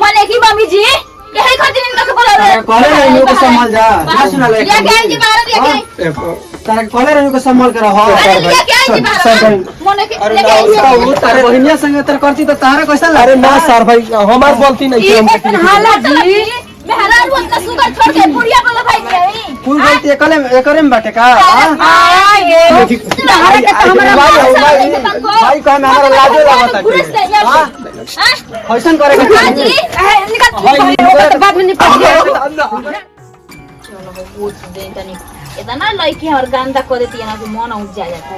मने की मम्मी जी यही खातिर इनका तो बोला रे कॉलर रेनू को संभाल जा ना सुना ले ये क्या जी बाहर ये क्या तारे कॉलर रेनू को संभाल कर हो ये क्या जी बाहर मने के अरे ना तारे बहनिया संग तर करती तो तारे कैसा अरे ना सर भाई हमार गलती नहीं ये कौन हाला जी मेहराज उतना सुगर छोड़ के पुड़िया वाला भाई नहीं कोई गलती एकरे में बाटे का हां ये भाई का हमारा लाजो लागत है हां फैशन करेगा जी निकल तो बाद में निपट गया चलो वो दे तनी इतना लड़की और गंदा कर देती है ना कि मन उठ जाता है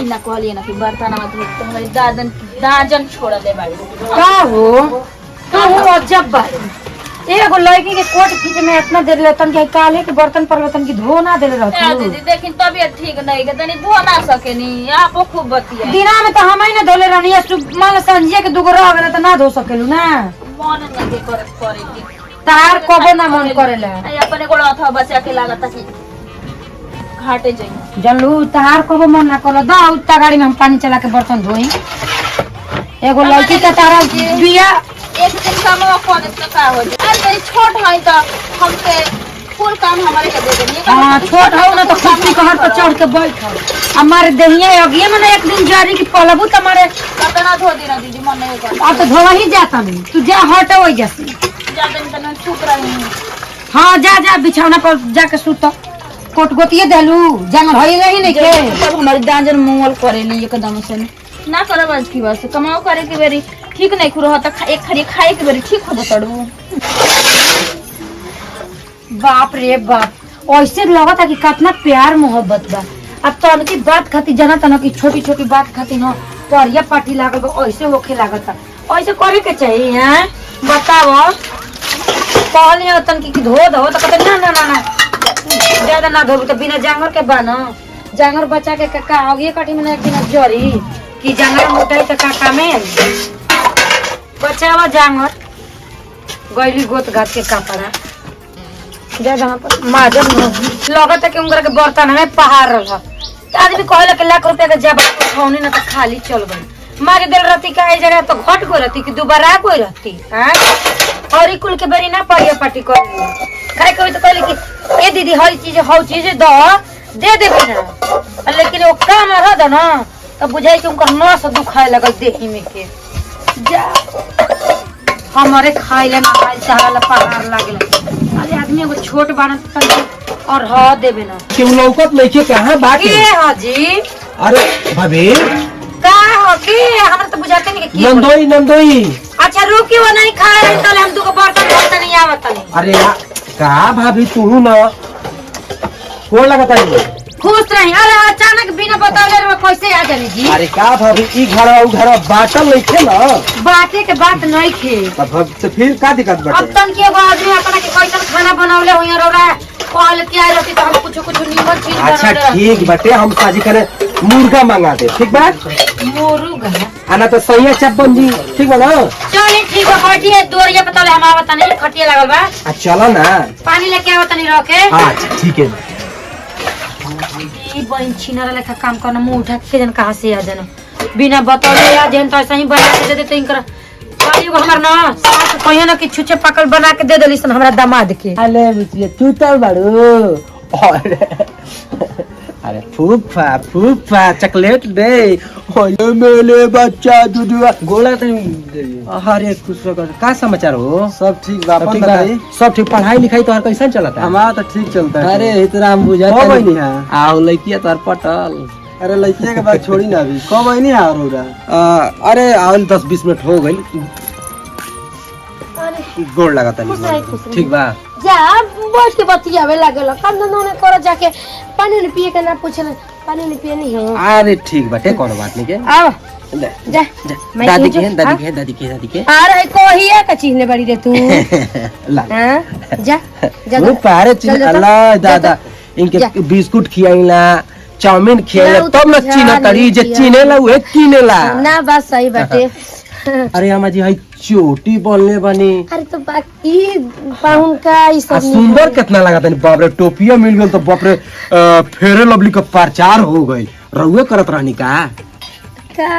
इना कहलिए ना कि बर्तन में धो तो हमारे दाजन छोड़ दे बाड़ी का हो अजब बात एगो लड़की के कोट खींच में इतना देर लेतन के काले के बर्तन परवतन की धो ना देले रहत ए दीदी देखिन तबीयत ठीक नहीं के तनी धो ना सकेनी आपो खूब बतिया दिना में तो हम ही ना धोले रहनी है मान संजिया के दुगो रह गए त ना धो सकेलु ना मन नहीं करे की तार कबो ना मन करेला ए अपने गोड़ा अथवा बचा के लागत कि घाटे जाई जल्लू तार कबो मन ना करला दा उता गाड़ी में हम पानी चला के बर्तन धोई एगो लड़की का तारा बिया एक दिन काम कर तो का हो जाए अरे छोट है तो हमके फुल काम हमारे के दे देनी हां छोट हो ना तो खुशी कहर पर चढ़ के बैठ हमारे देहिया अगिए में एक दिन जारी की पलबू तुम्हारे कतना धो दी ना दीदी मन नहीं कर अब तो धोवा ही जाता नहीं तू जा हट हो जैसे ज्यादा तने चुप रही हां जा बिछौना पर जाके सुत कोट गोतिए देलू जंगल होई रही नहीं के तब हमारे दांजन मंगल करेली एकदम से ना करब आज की बात कमाओ करे के बेरी ठीक नहीं खुरो त एक खरी खाए के बेरी ठीक हो जतड़ू बाप रे बाप ऐसे लगता कि कितना प्यार मोहब्बत बा अब तो उनकी बात खाती जाना तना की छोटी छोटी बात खाती न परिया पार्टी लागल बा ऐसे होखे लागता ऐसे करे के चाहिए हैं बताओ कहलिए तन की धो दो तो कहते ना ना ना ना ज्यादा ना धोबू तो बिना जांगर के बानो जांगर बचा के का आगे कटी में एक दिन जरी कि जांगर मोटाई तो काका में बचावा जांगर गईली गोत घाट के कपड़ा ज्यादा माजन लगता कि उनकर के बर्तन में पहाड़ रहा आदमी कहला के लाख रुपया के जवाब उठाउनी ना तो खाली चल गई मारे दिल रहती का जगह तो घट को रहती कि दोबारा कोई रहती हैं और कुल के बरी ना परिया पार्टी कर खाए कोई तो कहले कि ए दीदी हर चीज दो दे देबे ना लेकिन वो काम रह द ना तो बुझाई कि उनकर नस दुखाए लगल देही में के जा हमारे खाइले ना खाइल चाहला पहाड़ लागल अरे आदमी एगो छोट बान और ह देबे ना क्यों लौकत लेके कहां बाकी के हाजी अरे भाभी का हो के हमरा तो बुझाते नहीं कि नंदोई अच्छा रुकी वो नहीं खा रहे तो हम तुको बर्तन धोते नहीं आवत नहीं अरे का भाभी तू ना कोन लगता है खुश रही अरे अचानक बिना बताले रे कैसे आ जानी जी अरे का भाभी ई घर बाटल नहीं थे ना बाटे के बात नहीं थे अब तो फिर का दिक्कत बाटे अब तन के एगो आदमी अपना के कैसन खाना बनावले होई रौरा कॉल किया रहती तो हम कुछ नीमन चीज अच्छा ठीक बाटे हम साजी करे मुर्गा मंगा दे ठीक बा मुर्गा आना तो सही चप्पन जी ठीक बा ना चलिए ठीक है हटिए दोरिया पतले हम आवत नहीं खटिया लागल बा चलो ना पानी लेके आवत नहीं रखे अच्छा ठीक है ई बहन छिनरा लेखा काम करना मुंह उठा के जन कहां से आ जाना बिना बतौले आ जन तो ऐसा ही बना के दे देते इनकर एगो हमर ना सास कहियो ना कि छुछे पकल बना के दे देली सन हमरा दामाद के अले बिटिया तू तो बड़ू अरे फूफा चॉकलेट दे ओए मेरे बच्चा दुदुआ गोला तो अरे खुश हो का समाचार हो सब ठीक बा अपन बताई सब ठीक पढ़ाई लिखाई तोहर कैसन चलता है हमारा तो ठीक चलता है अरे इतना हम बुझाते नहीं है आओ लइकिया तोहर पटल अरे लइकिया के बात छोड़ी ना अभी कब आई नहीं आ रहा अरे आवल 10-20 मिनट हो गई गोड़ लगाता नहीं ठीक बा जा बैठ के बतियावे लागल काम धंधा ने कर जाके पानी ने पिए के ना पूछन पानी ने पिए नहीं हो अरे ठीक बाटे कोनो बात नहीं के आओ जा दादी के अरे कोहिया का चीज ले बड़ी रे तू ला हां जा वो पारे चीज अल्लाह दादा इनके बिस्कुट खियाइला चाउमीन खियाइला तब न चीना तड़ी जे चीनेला उहे किनेला ना बात सही बाटे अरे अम्मा जी हई चोटी बोलने बनी। अरे तो बाकी पाहुन का ई सब सुंदर कितना लगा तनी बाप रे, टोपिया मिल गल तो बाप रे फेरे लवली का प्रचार हो गई। रउए करत रहनी का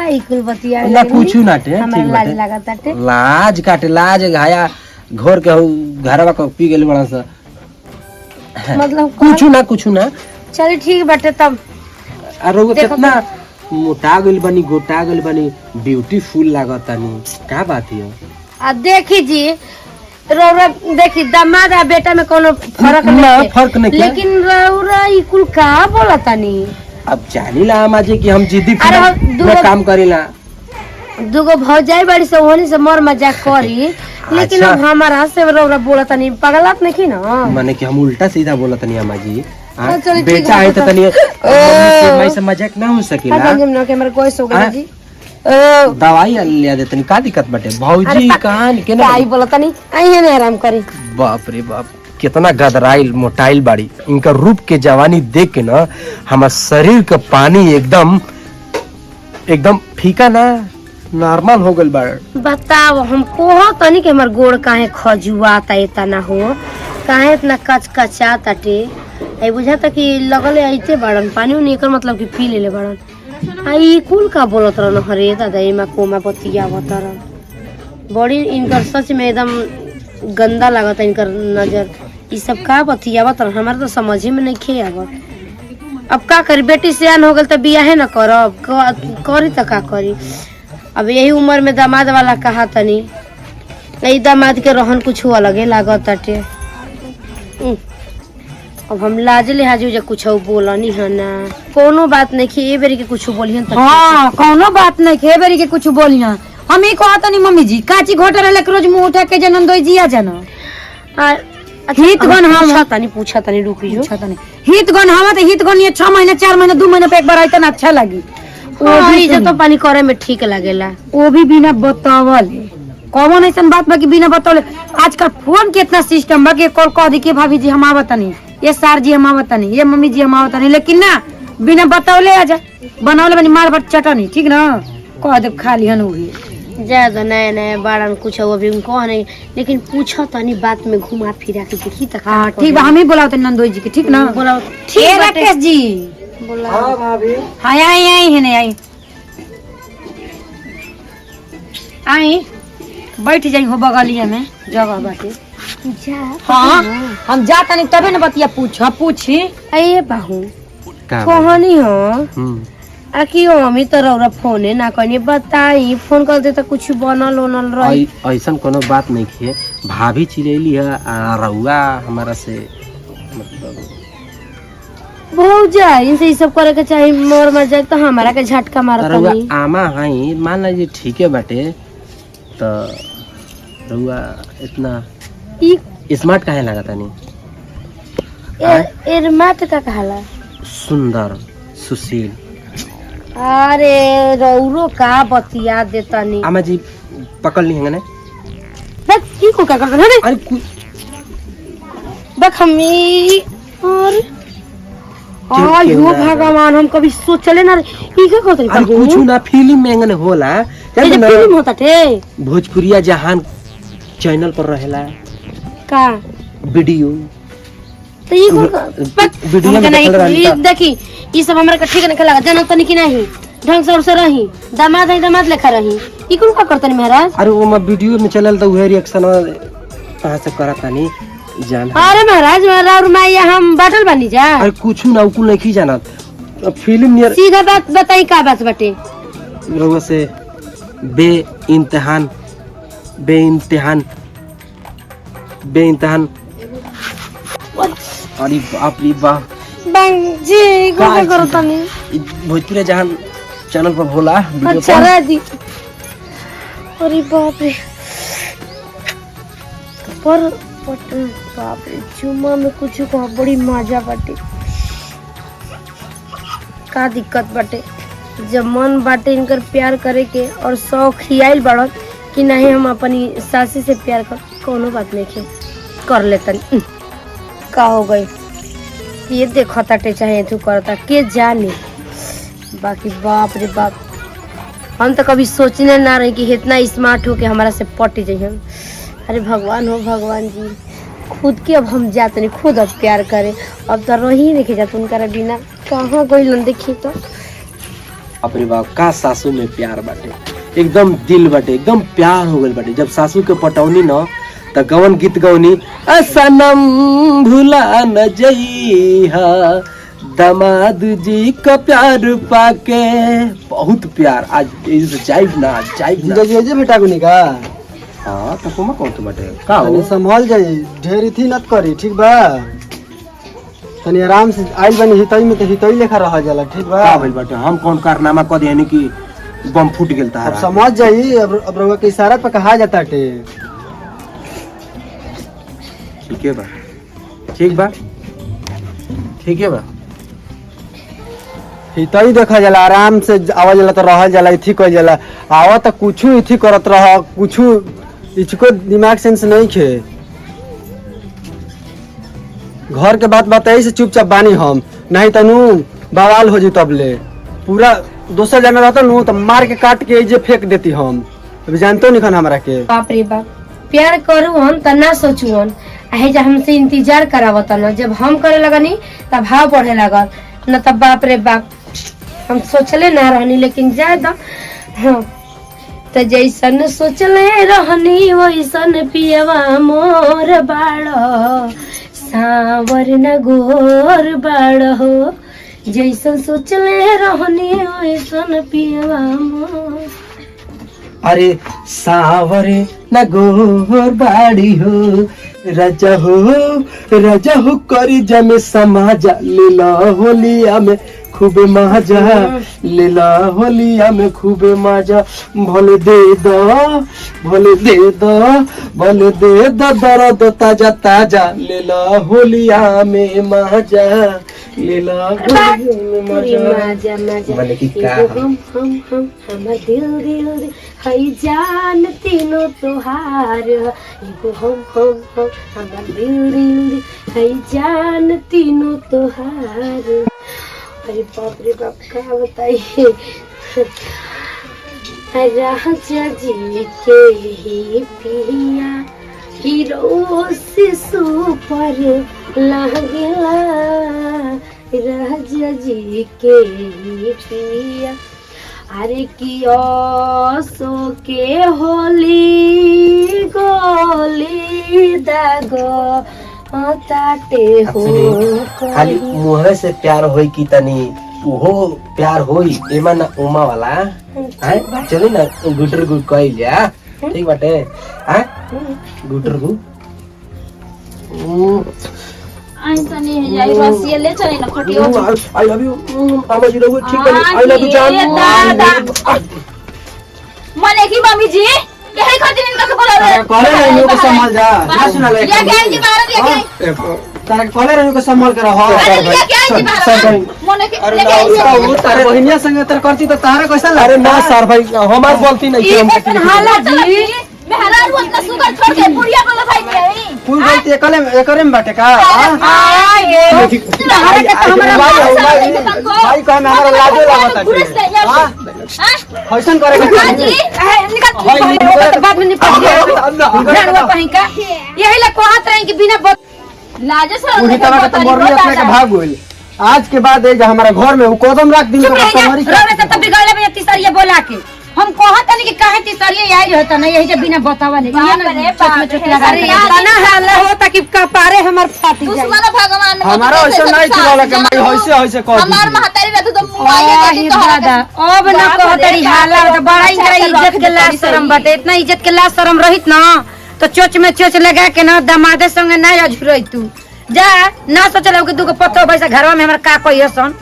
ई कुल बतिया ना कुछ ना टे हमरा ठीक लाज बाटे। लागत ताटे। लाज काटे लाज घाया घर के घरवा का पी गेल बड़ा सा। मतलब कुछ ना चल ठीक बाटे तब। अरे वो कितना मोटा गइल बनी, गोटा गइल बनी, ब्यूटीफुल लागत तनी। का बात है? आ देखी जी रौरा देखी दामाद आ बेटा में कोनो फर्क ना, नहीं फर्क नहीं क्या? लेकिन रौरा ई कुल का बोलतानी। अब जानिला माजे कि हम जिद्दी अरे हम फिल्म दूगो- में काम करेला। दुगो भौजाई बड़ी से होनी से मर मजाक करी लेकिन अच्छा। अब हमारा से रौरा बोलतानी पगलात नहीं ना। माने कि हम उल्टा सीधा बोला तनी अम्मा जी। हाँ, चलो ठीक बेटा है, है तो तो- तनी मम्मी से मजाक ना हो सकेला। ना के मेरे कोई सोगा हाँ? जी दवाई ले दे तनी, का दिक्कत बाटे भौजी कान के ना। काई बोलतानी आई है ना आराम करी। बाप रे बाप कितना गदराइल मोटाइल बाड़ी। इनका रूप के जवानी देख के ना हमार शरीर का पानी एकदम एकदम फीका ना नॉर्मल हो गल बा। बताओ हम कोहा तनी के हमर गोड़ काहे खजुआता इतना हो, काहे इतना कचकचा ताटे। आई बुझाता कि लगले आइते बाड़न पानी उनी एकर मतलब कि पी लेले बाड़न। आई कुल का बोलत रहन हरे दादा एमा कोमा बतिया बतरन बड़ी इनकर सच में एकदम गंदा लागत इनकर नजर। ई सब का बतिया बतरन हमार तो समझ में नहीं खे आवत। अब का करी बेटी सियान हो गल त बियाहे न करब करी त का करी। अब यही उम्र में दामाद वाला कहा तनी यही दामाद के रहन कुछ अलगे लागत ताटे। अब हम लाज लिहाज जे कुछ बोलनी है ना कोनो बात नहीं कि ए बेरी के कुछ बोलिहन त हाँ कौनो बात नहीं खे बेरी के कुछ बोलिया। हम ही कहत नहीं मम्मी जी काची घोटा रहले के रोज मुंह उठा के जनन दोई जिया जना हित गन हम पूछा तनी रुकी जो अच्छा तनी हित गन हम त हित गन ये 6 महीने 4 महीने 2 महीने पे एक बार आइता ना अच्छा लगी। वो भी जो तो पानी करे में ठीक लागेला। वो भी बिना बतावल कौन ऐसा बात बा कि बिना बतावले। आजकल फोन के इतना सिस्टम बा कि कॉल कह दी के भाभी जी हम आवत नहीं, ये सार जी हम आवत नहीं, ये मम्मी जी हम आवत नहीं, लेकिन ना बिना बतावले आजा बनावले बनी मार भात चटनी ठीक ना कह दे खा लिहन होगी। ज्यादा नया नया बाड़न कुछ अभी कह नहीं लेकिन पूछो तनी बात में घुमा फिरा के देखी तक। हाँ ठीक बा हम ही बोलावत नंदोई जी के ठीक ना बोला ठीक है राकेश जी। बोला हाँ भाभी हाँ आई आई है नहीं आई आई बैठ जाई हो बगलिया में जगह बाटे। हाँ हम जाता नहीं तबे ना बतिया पूछी अये बाहू का कहनी हो हम्म आ की मम्मी तो रौरा फोने ना कहनी बताई फोन कर दे तो कुछ बनल ओनल रही। ऐसा कोनो बात नहीं है। भाभी चिलैली है रउआ हमारा से मतलब बहुत जाए इनसे ये सब करे के चाहिए मोर मर जाए तो हमारा के झटका मारता रउआ नहीं। आमा है मान लीजिए ठीक है बाटे तो रउआ इतना ई स्मार्ट काहे लगा तानी? एर मात का कहला सुंदर सुशील। अरे रौरो का बतिया देतानी। आमा जी पकड़ ली है बस की को का करना रे अरे बक हमी और क्यों यो ना? भगवान हम कभी सोचले ना रे ई का करते अरे कुछ ना फिल्म में अंगने होला ये जो फिल्म होता थे भोजपुरिया जहान चैनल पर रहेला का वीडियो तो ये वीडियो में देखल रहनी ये देखी ये सब हमरा के ठीक नहीं लगा जनम तनी की नहीं ढंग से और से रही दामाद है दामाद लेखा रही ई कुल का करतनी महाराज। अरे वो वीडियो में चलल तो वही रिएक्शन कहां से करत तानी जान। अरे महाराज और माया हम बाटल बनी जा। अरे कुछ ना उकुल नहीं जानत फिल्म नियर सीधा बात बताई का बात बटे रउआ से बेइंतहान अरे बाप रे बाप जी को का करतनी भोजपुरी जहान चैनल पर होला वीडियो अच्छा पर। राजी अरे बाप रे पर बाप रे चुम्मा में कुछ को बड़ी मजा बाटे का दिक्कत बाटे जब मन बाटे इनकर प्यार करे के और शौक खियाइल बड़न कि नहीं हम अपनी सासी से प्यार कर कोनो बात नहीं कर लेतन का हो गई ये देखता टे चाहे तू करता के जाने बाकी बाप रे बाप हम तो कभी सोचने ना रहे कि इतना स्मार्ट हो के हमारा से पट जाइए। अरे भगवान हो भगवान जी, खुद के अब हम जाते नहीं, खुद अब प्यार करे। अब तो रही देखे जाते उनका बिना कहाँ गई देखी तो। अपने बाप का सासू में प्यार बाटे, एकदम दिल बाटे, एकदम प्यार हो गइल बाटे। जब सासू के पटौनी न त गवन गीत गौनी, सनम भुला न जइहा दामाद जी का प्यार पाके। बहुत प्यार आज जाइब ना, जाइब ना जे बेटा गुनी का। हां तो तुम कौन तुम बाटे का हो तनी संभाल जाई, ढेर थी नत करी, ठीक बा। तनी आराम से आइल बनी हितई में, तो हितई लेखा रह जाला, ठीक बा। का भइल बाटे? हम कौन कारनामा क देनी कि बम फूट गेल अब तारा? समझ जाई। अब रउआ के इशारा पे कहा जाता टे। ठीक है बा, ठीक बा, ठीक है बा। हितई देखा जाला, आराम से आवा जाला तो रह जाला, इथी कह जाला। आवा तो कुछ इथी करत रह, कुछ इसको दिमाग सेंस नहीं खे। घर के बात बताई से चुपचाप बानी हम, नहीं तो नू बवाल हो जी। तब ले पूरा दोसर जगह रहता नू तो मार के काट के जे फेंक देती हम। अभी जानते हो निखन हमरा के। बाप रे बाप, प्यार करू हम त ना सोचू हम, जब हमसे इंतजार करावता न, जब हम करे लगनी तब भाव बढ़े लगल न, तब बाप रे बाप हम सोचले ना रहनी। लेकिन ज्यादा हाँ तो जैसन सोचले रहनी वैसन पियवा मोर बाड़, सावर न गोर बाड़ हो। जैसन सोचले रहनी वैसन पियवा मोर। अरे सावरे न गोर बाड़ी हो, राजा हो करी जमे समाजा, लीला होलिया में खूबे मजा, लीला होलिया में खूबे मजा। भले दे दो, भले दे दो, भले दे दो दर्द ताजा ताजा, लीला होलिया में मजा, लीला होलिया में मजा। भले की का हम हमर दिल हई जान तीनों तोहार, एगो हम हमर दिल हई जान तीनों तोहार। अरे बाप रे बाप, का बताइए। राजा जी के ही पिया हीरो से सुपर लागेला, राजा जी के ही पिया। अरे कियो सो के होली गोली दागो ताटे हो। खाली मुँह से प्यार होई की तनी उहो प्यार होई, एमा ना उमा वाला है। चलो ना गुटर गुट कइल जा, ठीक बाटे। हैं गुटर गु ऐसा नहीं है जाई, बस ये ले चले ना खटियो। आई लव यू मामा जी रहो, ठीक है। आई लव यू जान। मने की मम्मी जी यही खातिर इनका के बोला रे। कॉलर रहने को संभाल जा, ना सुना ले। ये क्या है जी मारा ये क्या? तारा कॉलर रहने को संभाल कर रहा। अरे ये क्या है जी मारा? मने के लेके आई। वो तारे बहनिया संग तर करती तो तारा कैसा लगे? अरे ना सर भाई, हमार गलती नहीं ये है। कैसन हालत जी? मैं हरार वो इतना सुगर छोड़ के बुढ़िया बोला भाई के। फूल गलती एकरे में बाटे का। हां ये भाई कहे हमारा लाजो लागत है। हां ऐसन करे के हां जी निकल बाद में निपट गया जानवर कहीं का। यही ला कहत रहे कि बिना लाजे से उही तवा के मरनी अपने के भाग गइल। आज के बाद ए हमारा घर में वो कदम रख दिन का तुम्हारी रौरे से तब बिगड़ले में तीसरिया बोला के हम कहत नहीं कि काहे तीसरिया आई रहता ना, यही जे बिना बतावा नहीं ये ना चोट में चोट लगा रही है ना। हाल होता कि कपारे हमर फाटी जाए। दुश्मन भगवान हमारा ऐसा नहीं चला के मैं होइसे कह दी। हमार महतारी रहते तो मुआये देती तो दादा अब ना कहतरी हाला तो बड़ा इनका इज्जत के लाज शरम बाटे। इतना इज्जत के लाज शरम रहित ना तो चोच में चोच लगा के ना दमादे संगे ना अझुरई तू जा। ना सोचल कि दूगो पत्थर बैसा घरवा में हमरा का कहियो सन।